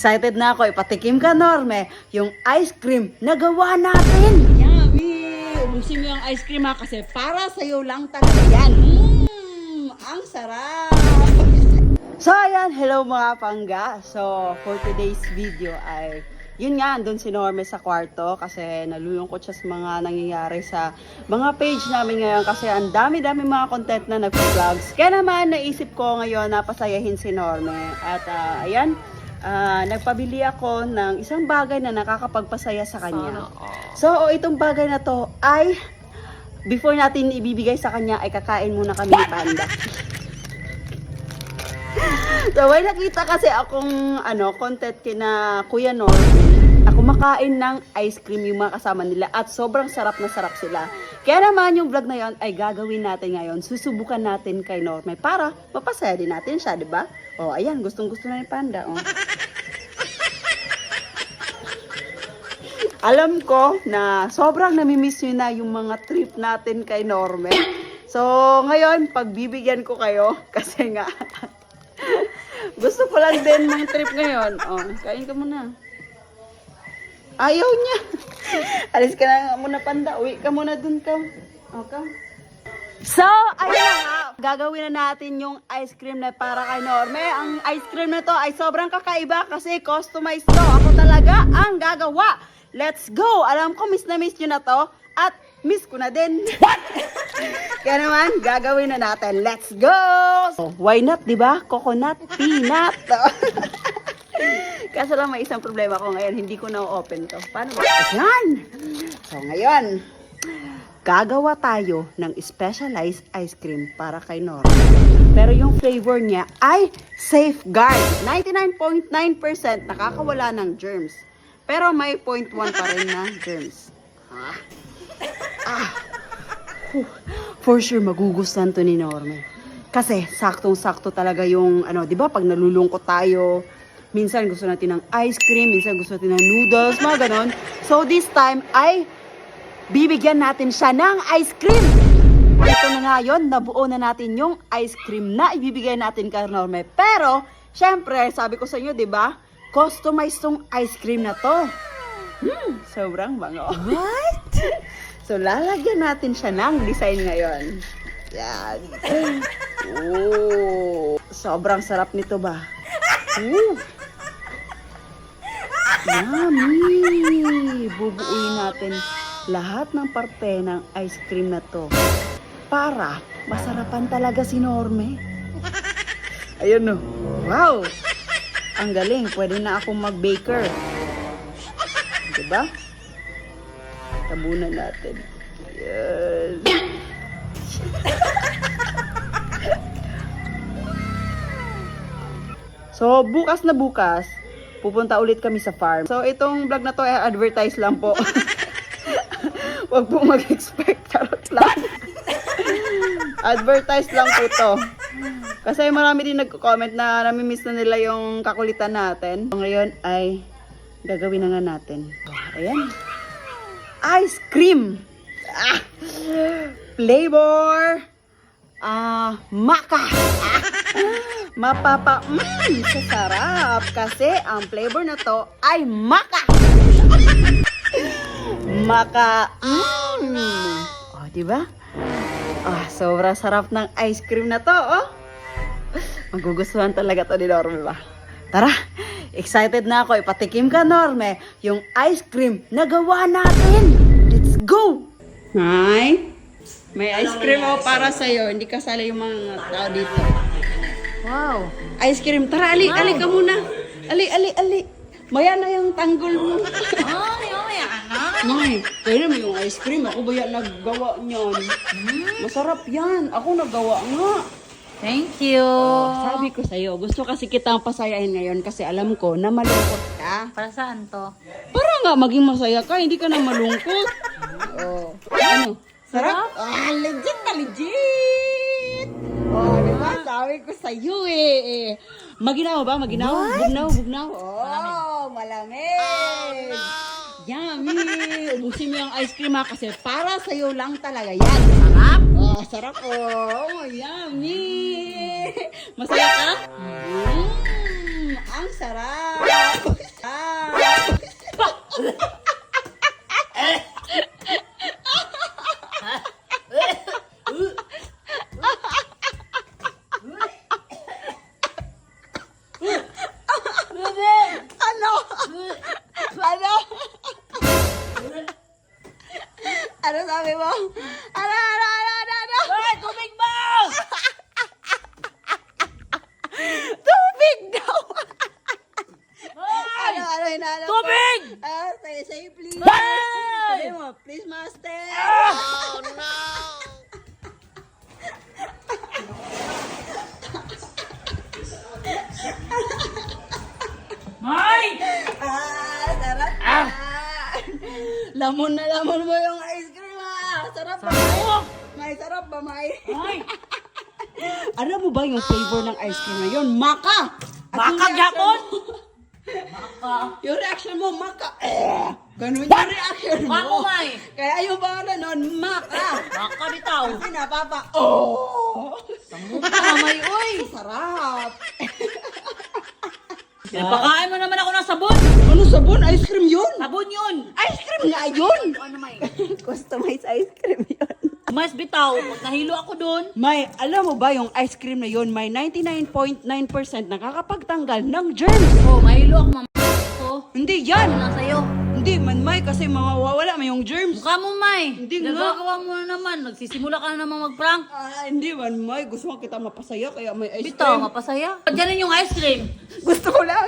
Excited na ako, ipatikim ka, Norme, yung ice cream na gawa natin. Yummy! Ubusin mo yung ice cream ha, kasi para sa'yo lang talaga yan. Ang sarap! So, ayan, hello mga pangga. So, for today's video ay, yun nga, andun si Norme sa kwarto kasi nalulungkot siya sa mga nangyayari sa mga page namin ngayon kasi ang dami-dami mga content na nag-vlogs. Kaya naman, naisip ko ngayon na pasayahin si Norme. At, ayan, nagpabili ako ng isang bagay na nakakapagpasaya sa kanya. So, itong bagay na to ay before natin ibibigay sa kanya ay kakain muna kami ni Panda. So, may nakita kasi akong content kina Kuya Norman na kumakain ng ice cream yung mga kasama nila at sobrang sarap na sarap sila. Kaya naman yung vlog na yon ay gagawin natin ngayon. Susubukan natin kay Norman para mapasaya din natin siya, di ba? Oh, ayan, gustong-gusto na ni Panda, oh. Alam ko na sobrang namimiss nyo na yung mga trip natin kay Norme. So, ngayon, pagbibigyan ko kayo, kasi nga, gusto ko lang din mga trip ngayon. Oh, kain ka muna. Ayaw niya. Alis ka na muna, Panda. Uwi ka muna dun ka. Okay. So, ayun na nga. Gagawin na natin yung ice cream na para kay Norme. Ang ice cream na to ay sobrang kakaiba kasi customized to. Ako talaga ang gagawa. Let's go! Alam ko, miss na miss nyo na to. At miss ko na din. Kaya naman, gagawin na natin. Let's go! So, why not, di ba? Coconut, peanut. Kaso lang may isang problema ko ngayon. Hindi ko na-open to. Paano ba? Ayan! So, ngayon, gagawa tayo ng specialized ice cream para kay Nora. Pero yung flavor niya ay Safeguard. 99.9% nakakawala ng germs. Pero may 0.1 pa rin na germs. For sure magugustuhan to ni Norme. Kasi saktong-sakto talaga yung di ba pag nalulungkot tayo, minsan gusto natin ng ice cream, minsan gusto natin ng noodles, mga ganon. So this time ay bibigyan natin siya ng ice cream. Ito na nga yun, nabuo na natin yung ice cream na ibibigay natin kay Norme. Pero, syempre, sabi ko sa inyo, di ba? Customized tong ice cream na to. Sobrang bango. What? So, lalagyan natin siya ng design ngayon. Yan. Oh, sobrang sarap nito ba? Yummy! Bubuuin natin lahat ng parte ng ice cream na to para masarapan talaga si Norme. Ayun no. Wow! Ang galing. Pwede na akong mag-baker. Diba? Tabunan natin. Ayan. So, bukas na bukas, pupunta ulit kami sa farm. So, itong vlog na to ay advertise lang po. Huwag po mag-expect. Charot lang. Advertise lang po to. Kasi marami din nagko-comment na namimiss na nila yung kakulitan natin. So, ngayon ay gagawin na nga natin. Ayan. Ice cream. Flavor. Maka. Sasarap. Kasi ang flavor na to ay maka. Maka. Oh, diba? Sobrang sarap ng ice cream na to, oh. Magugustuhan talaga to ni Norme ba? Tara, excited na ako. Ipatikim ka, Norme, yung ice cream na gawa natin. Let's go! Hi! May ice cream para sa'yo. Hindi kasali yung mga tao dito. Wow! Ice cream. Tara, ali ka muna. Ali. Maya na yung tanggol mo. Maya na. May, kaya mo yung ice cream. Ako ba yan naggawa niyan? Masarap yan. Ako naggawa nga. Thank you. Sabi ko sa'yo, gusto kasi kitang pasayahin ngayon kasi alam ko na malungkot ka. Para saan to? Para nga maging masaya ka, hindi ka na malungkot. Oh. Ano? Sarap? Legit na legit! Oh, di ba? Sabi ko sa'yo eh. Maginaw ba? Maginaw? Bugnaw? Oh, malamig! Yummy! Ubusin mo yung ice cream ha kasi para sa'yo lang talaga yan. Sarap? Oh, sarap oh. Yummy! Masaya ka? Ang sarap! Ah! Ano? Ano? Ano sabi mo? Ano? Ay, tubig ba? Tubig daw! Ano hinahanap mo? Tubig! Say please. Ay! Sabi mo, please master. Oh, no! May! Sarap na. Lamon na lamon mo yung ice cream Sarap ba? Sarap! May sarap ba, May? Ay! Alam mo ba yung flavor ng ice cream na yun? Maka! At Maka, yung reaction Japon? mo- Maka! Yung reaction mo, maka. Ganun yung reaction mo. Mako, May! Kaya yung pangalan nun, maka. Maka bitaw! Kasi napapa, oh! Mukha, May, uy! Sarap! Pinapakain mo naman ako ng sabon! Ano sabon? Ice cream yun? Sabon yun! Ice cream nga yun! Ano, May? Customized ice cream yun. Mas bitaw, pag nahilo ako doon, May, alam mo ba yung ice cream na yun, may 99.9% nakakapagtanggal ng germs. oh, mahilo ako, mama ko. Hindi Ano yan. na sa'yo? Hindi man, May, kasi mawawala mo yung germs. Mukha mo, May. Hindi nga. Nagagawa mo na naman. Nagsisimula ka na naman mag-prank. Hindi man, May. Gusto ko kita mapasaya, kaya may ice Bitaw, cream. mapasaya. Diyan yung ice cream. Gusto ko lang.